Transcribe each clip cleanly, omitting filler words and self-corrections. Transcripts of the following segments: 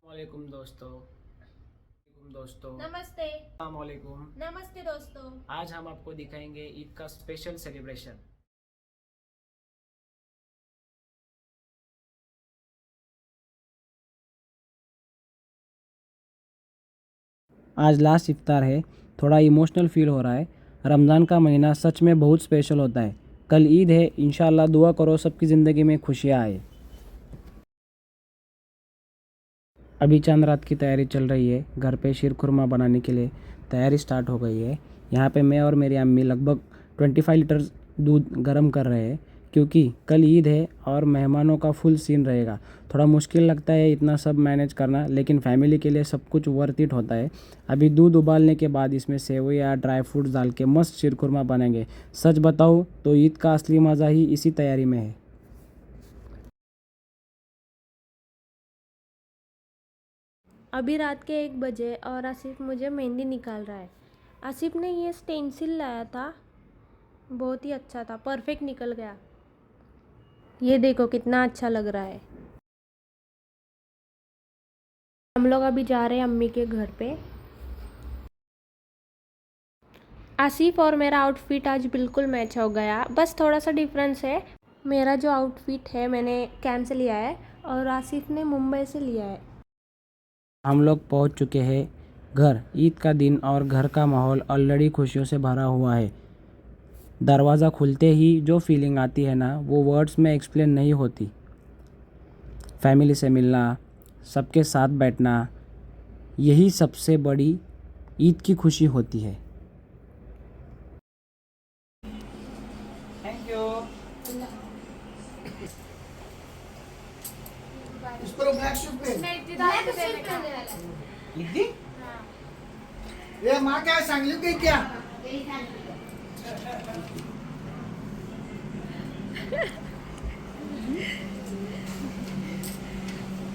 वालेकुम दोस्तों। नमस्ते। अस्सलामुअलैकुम। नमस्ते दोस्तों। आज हम आपको दिखाएंगे ईद का स्पेशल सेलिब्रेशन। आज लास्ट इफ्तार है, थोड़ा इमोशनल फील हो रहा है। रमज़ान का महीना सच में बहुत स्पेशल होता है। कल ईद है, इंशाल्लाह दुआ करो सबकी ज़िंदगी में खुशियाँ आए। अभी चांद रात की तैयारी चल रही है। घर पे शीर खुरमा बनाने के लिए तैयारी स्टार्ट हो गई है। यहाँ पे मैं और मेरी अम्मी लगभग 25 लीटर दूध गर्म कर रहे हैं, क्योंकि कल ईद है और मेहमानों का फुल सीन रहेगा। थोड़ा मुश्किल लगता है इतना सब मैनेज करना, लेकिन फैमिली के लिए सब कुछ वर्थ इट होता है। अभी दूध उबालने के बाद इसमें सेवई या ड्राई फ्रूट्स डाल के मस्त शीर खुरमा बनेंगे। सच बताऊँ तो ईद का असली मज़ा ही इसी तैयारी में है। अभी रात के 1 बजे और आसिफ मुझे मेहंदी निकाल रहा है। आसिफ ने ये स्टेंसिल लाया था, बहुत ही अच्छा था, परफेक्ट निकल गया। ये देखो कितना अच्छा लग रहा है। हम लोग अभी जा रहे हैं अम्मी के घर पे। आसिफ और मेरा आउटफिट आज बिल्कुल मैच हो गया, बस थोड़ा सा डिफरेंस है। मेरा जो आउटफिट है मैंने कैंप से लिया है और आसिफ ने मुंबई से लिया है। हम लोग पहुंच चुके हैं घर। ईद का दिन और घर का माहौल ऑलरेडी खुशियों से भरा हुआ है। दरवाज़ा खुलते ही जो फीलिंग आती है ना, वो वर्ड्स में एक्सप्लेन नहीं होती। फैमिली से मिलना, सबके साथ बैठना, यही सबसे बड़ी ईद की खुशी होती है। Thank you. इस पर ब्लैक शूट पे ईदी ये माँ काय सांगली काही क्या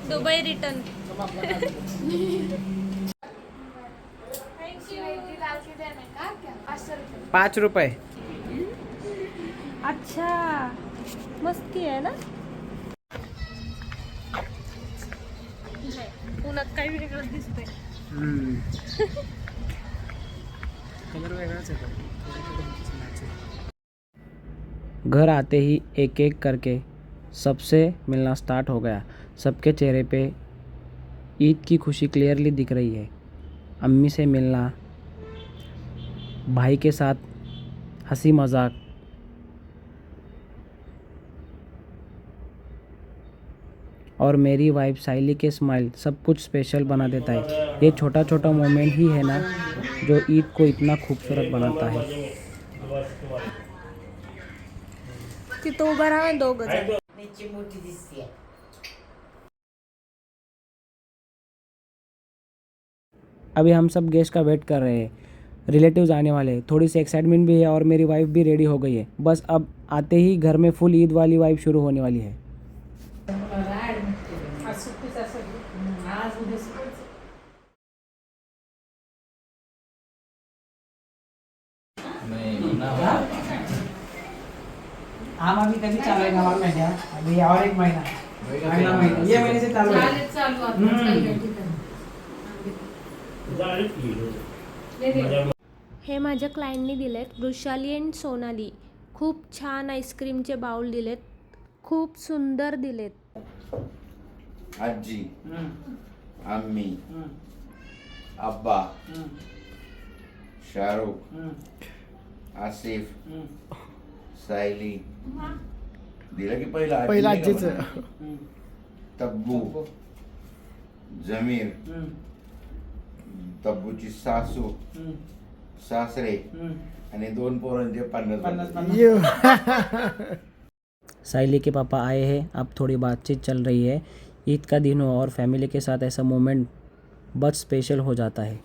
दुबई रिटर्न। 5 रुपये। अच्छा, मस्ती आहे ना. उन्हात काही वेगळंच दिसतंय. कलर वेगळाच आहे तो. घर आते ही एक एक करके सबसे मिलना स्टार्ट हो गया। सबके चेहरे पे ईद की खुशी क्लियरली दिख रही है। अम्मी से मिलना, भाई के साथ हंसी मजाक, और मेरी वाइफ साइली के स्माइल सब कुछ स्पेशल बना देता है। ये छोटा छोटा मोमेंट ही है ना जो ईद को इतना खूबसूरत बनाता है। तिथं उभं राहा 2 गज. अभी हम सब गेस्ट का वेट कर रहे हैं। रिलेटिव्स आने वाले हैं, थोड़ी सी एक्साइटमेंट भी है और मेरी वाइफ भी रेडी हो गई है। बस अब आते ही घर में फुल ईद वाली वाइब शुरू होने वाली है। आम अभी कभी चालू है और महीना अभी और एक महीना ये महीने से चालू है। हे माझ्या क्लायंटनी दिलेत, वृषाली अँड सोनाली. खूप छान आईस्क्रीमचे बाउल दिलेत, खूप सुंदर दिलेत. आजी, अम्मी, अब्बा, शाहरुख, आसिफ, सायली, दिलं की पहिला आजीच, तब्बू, जमीर, तब्बूची सासू, सासरे आणि 2 पोरांचे 50. साइली के पापा आए हैं, अब थोड़ी बातचीत चल रही है। ईद का दिन हो और फैमिली के साथ ऐसा मोमेंट बहुत स्पेशल हो जाता है।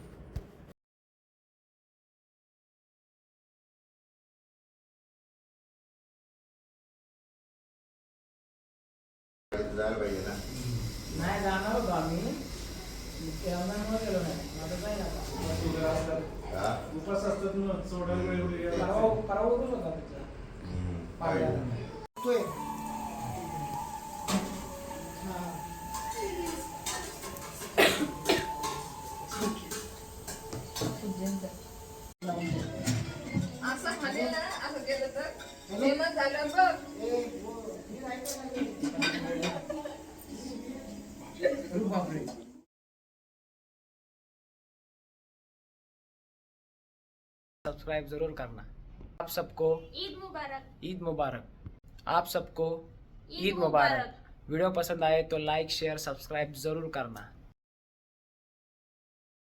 जायला पाहिजे ना. नाही जाणार होतो आम्ही केव्हा गेलो नाही आता जाईल आता हा? उपास असतात ना सोडायला वेळ वगैरे परवा उरूच होता त्याचा काय? तोय आणि ना असं केलं तर फेमस झालं बघ. सब्सक्राइब ज़रूर करना। आप सबको ईद मुबारक। ईद मुबारक। आप सबको ईद ईद मुबारक। वीडियो पसंद आए तो लाइक शेयर सब्सक्राइब ज़रूर करना।